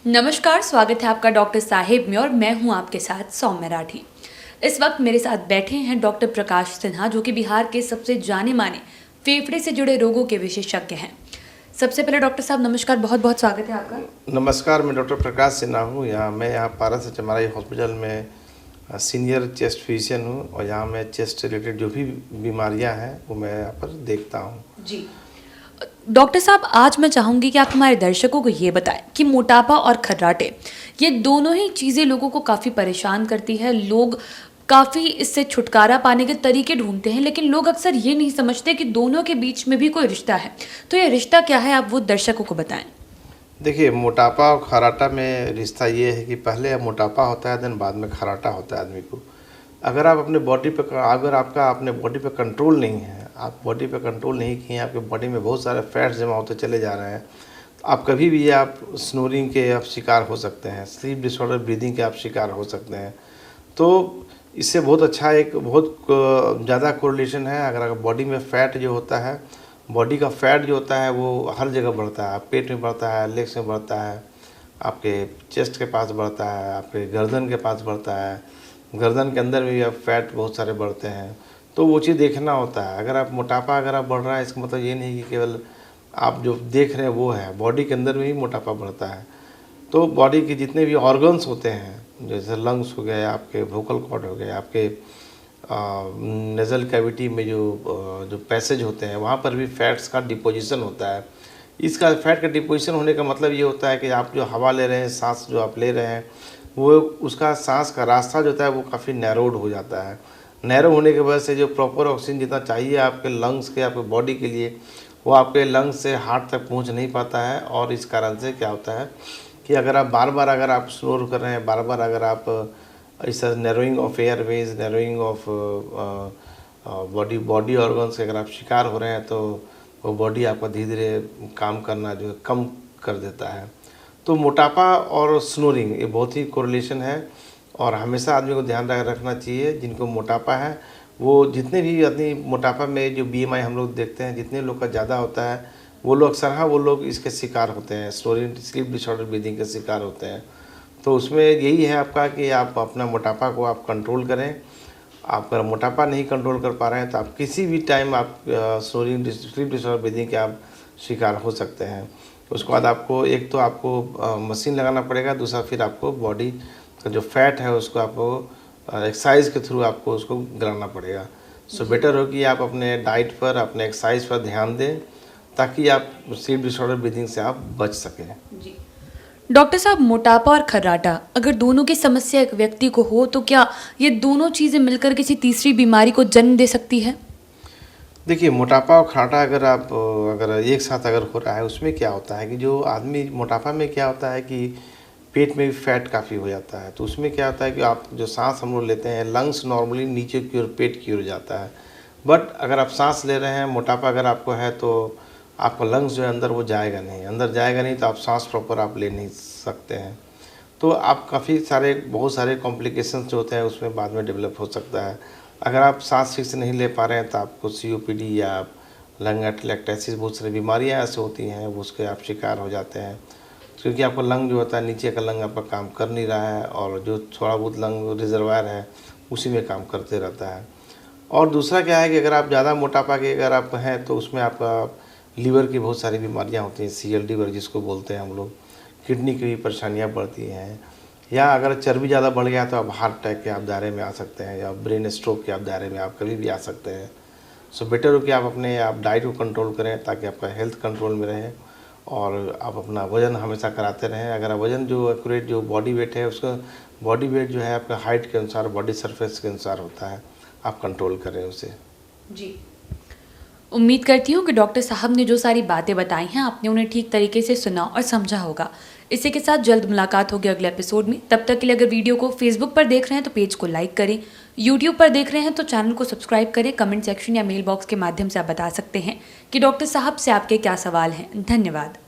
नमस्कार, स्वागत है आपका डॉक्टर साहिब में और मैं हूं आपके साथ सौम्य राठी। इस वक्त मेरे साथ बैठे हैं डॉक्टर प्रकाश सिन्हा, जो कि बिहार के सबसे जाने माने फेफड़े से जुड़े रोगों के विशेषज्ञ हैं। सबसे पहले डॉक्टर साहब नमस्कार, बहुत बहुत स्वागत है आपका। नमस्कार, मैं डॉक्टर प्रकाश सिन्हा हूँ। मैं यहाँ पारस चमाराई हॉस्पिटल में सीनियर चेस्ट फिजिशियन हूँ और यहाँ मैं चेस्ट रिलेटेड जो भी बीमारियाँ हैं वो मैं यहाँ पर देखता हूँ। जी डॉक्टर साहब, आज मैं चाहूँगी कि आप हमारे दर्शकों को ये बताएं कि मोटापा और खर्राटे, ये दोनों ही चीज़ें लोगों को काफ़ी परेशान करती है। लोग काफ़ी इससे छुटकारा पाने के तरीके ढूंढते हैं, लेकिन लोग अक्सर ये नहीं समझते कि दोनों के बीच में भी कोई रिश्ता है। तो ये रिश्ता क्या है, आप वो दर्शकों को बताएं। देखिए, मोटापा और खर्राटा में रिश्ता ये है कि पहले मोटापा होता है, देन बाद में खर्राटा होता है आदमी को। अगर आप अपने बॉडी पे अगर आपका अपने बॉडी पे कंट्रोल नहीं है, आप बॉडी पे कंट्रोल नहीं किए, आपके बॉडी में बहुत सारे फैट्स जमा होते चले जा रहे हैं, तो आप कभी भी आप स्नोरिंग के आप शिकार हो सकते हैं, स्लीप डिसऑर्डर, ब्रीदिंग के आप शिकार हो सकते हैं। तो इससे बहुत अच्छा एक बहुत ज़्यादा कोरिलेशन है। अगर बॉडी में फ़ैट जो होता है, बॉडी का फैट जो होता है वो हर जगह बढ़ता है, पेट में बढ़ता है, लेग्स में बढ़ता है, आपके चेस्ट के पास बढ़ता है, आपके गर्दन के पास बढ़ता है, गर्दन के अंदर भी अब फैट बहुत सारे बढ़ते हैं। तो वो चीज़ देखना होता है। अगर आप मोटापा अगर आप बढ़ रहा है, इसका मतलब ये नहीं कि केवल आप जो देख रहे हैं वो है, बॉडी के अंदर में ही मोटापा बढ़ता है। तो बॉडी के जितने भी ऑर्गन्स होते हैं, जैसे लंग्स हो गए, आपके वोकल कॉर्ड हो गए, आपके नेज़ल कैविटी में जो पैसेज होते हैं, वहाँ पर भी फैट्स का डिपोजिशन होता है। इसका फैट का डिपोजिशन होने का मतलब ये होता है कि आप जो हवा ले रहे हैं, सांस जो आप ले रहे हैं, वो उसका सांस का रास्ता जो होता है वो काफ़ी नैरोड हो जाता है। नैरो होने की वजह से जो प्रॉपर ऑक्सीजन जितना चाहिए आपके लंग्स के, आपके बॉडी के लिए, वो आपके लंग्स से हार्ट तक पहुंच नहीं पाता है। और इस कारण से क्या होता है कि अगर आप बार बार अगर आप स्नोर कर रहे हैं, बार बार अगर आप इस narrowing of Airways, narrowing of body organs के अगर आप शिकार हो रहे हैं, तो वो बॉडी आपका धीरे धीरे काम करना जो है कम कर देता है। तो मोटापा और स्नोरिंग ये बहुत ही कोरिलेशन है और हमेशा आदमी को ध्यान रखना चाहिए। जिनको मोटापा है वो जितने भी आदमी मोटापा में जो BMI हम लोग देखते हैं, जितने लोग का ज़्यादा होता है वो लोग अक्सर वो लोग इसके शिकार होते हैं, स्नोरिंग, स्लीप डिसऑर्डर, ब्रीदिंग के शिकार होते हैं। तो उसमें यही है आपका कि आप अपना मोटापा को आप कंट्रोल करें। आप अगर मोटापा नहीं कंट्रोल कर पा रहे हैं तो आप किसी भी टाइम आप स्नोरिंग, स्लीप डिसऑर्डर, ब्रीदिंग के आप शिकार हो सकते हैं। उसके बाद आपको एक तो आपको मशीन लगाना पड़ेगा, दूसरा फिर आपको बॉडी का जो फैट है उसको आपको एक्सरसाइज के थ्रू आपको उसको गिराना पड़ेगा। सो बेटर हो कि आप अपने डाइट पर, अपने एक्सरसाइज पर ध्यान दें ताकि आप स्लीप डिसऑर्डर, ब्रीदिंग से आप बच सकें। जी डॉक्टर साहब, मोटापा और खर्राटा अगर दोनों की समस्या एक व्यक्ति को हो तो क्या ये दोनों चीज़ें मिलकर किसी तीसरी बीमारी को जन्म दे सकती है? देखिए, मोटापा और खर्राटा अगर एक साथ अगर हो रहा है, उसमें क्या होता है कि जो आदमी मोटापा में क्या होता है कि पेट में भी फैट काफ़ी हो जाता है। तो उसमें क्या होता है कि आप जो सांस हम लोग लेते हैं, लंग्स नॉर्मली नीचे की ओर, पेट की ओर जाता है। बट अगर आप सांस ले रहे हैं, मोटापा अगर आपको है, तो आपका लंग्स जो है अंदर वो जाएगा नहीं, अंदर जाएगा नहीं तो आप सांस प्रॉपर आप ले नहीं सकते हैं। तो आप बहुत सारे कॉम्प्लिकेशंस जो होते हैं उसमें बाद में डेवलप हो सकता है। अगर आप सांस ठीक से नहीं ले पा रहे हैं तो आपको COPD या लंग एटलेक्टेसिस, बहुत सारी बीमारियां ऐसे होती हैं, वो उसके आप शिकार हो जाते हैं। क्योंकि आपका लंग जो होता है, नीचे का लंग आपका काम कर नहीं रहा है और जो थोड़ा बहुत लंग रिजर्वायर है उसी में काम करते रहता है। और दूसरा क्या है कि अगर आप ज़्यादा मोटापा के अगर आप हैं तो उसमें आपका लीवर की बहुत सारी बीमारियां होती हैं, CL लीवर जिसको बोलते हैं हम लोग। किडनी की भी परेशानियाँ बढ़ती हैं, या अगर चर्बी ज़्यादा बढ़ गया तो आप हार्ट अटैक के आप दायरे में आ सकते हैं, या ब्रेन स्ट्रोक के आप दायरे में आप कभी भी आ सकते हैं। सो बेटर हो कि आप डाइट को कंट्रोल करें ताकि आपका हेल्थ कंट्रोल में रहे और आप अपना वज़न हमेशा कराते रहें। अगर आप वज़न जो एक्यूरेट जो बॉडी वेट है, उसका बॉडी वेट जो है आपका हाइट के अनुसार, बॉडी सरफेस के अनुसार होता है, आप कंट्रोल करें उसे। जी उम्मीद करती हूँ कि डॉक्टर साहब ने जो सारी बातें बताई हैं आपने उन्हें ठीक तरीके से सुना और समझा होगा। इसी के साथ जल्द मुलाकात होगी अगले एपिसोड में। तब तक के लिए अगर वीडियो को फेसबुक पर देख रहे हैं तो पेज को लाइक करें, यूट्यूब पर देख रहे हैं तो चैनल को सब्सक्राइब करें। कमेंट सेक्शन या मेल बॉक्स के माध्यम से आप बता सकते हैं कि डॉक्टर साहब से आपके क्या सवाल हैं। धन्यवाद।